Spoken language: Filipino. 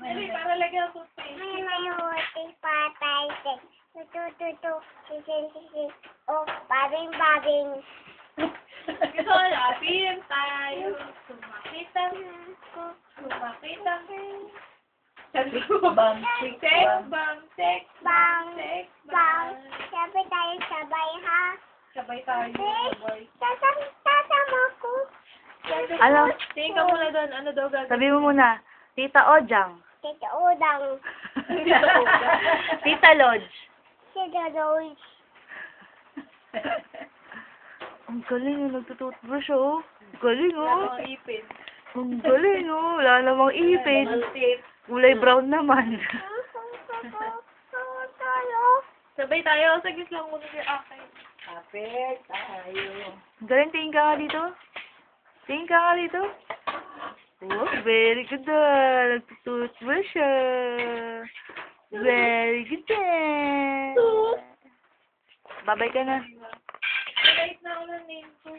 Dali, para lagyan ang toothpaste. May patay. Tutu. Sisi. Oh, babing. Gusto ko natin tayo. Sumakitang. Bang. Sabay tayo, ha? Sabay tayo. Sabay. Sasama ko. Ano? Tingin ka muna doon. Ano daw gagawin? Sabi mo muna, Tita Ojang. Tita Udang. Tita Lodge. Tita Rose. Ang galing oh, nagtutoothbrush oh. Galing Wala oh. kang ipin. Ang galing oh. Wala namang ipin. Kulay brown naman. Sabay tayo. Sagis lang muna si akin. Kapit tayo. Galing, tingin ka nga dito. Tingin ka nga dito. Oh, very good ah. Nagtutoothbrush siya. Very good ah. Babay ka na. Sabay na ako ng name ko.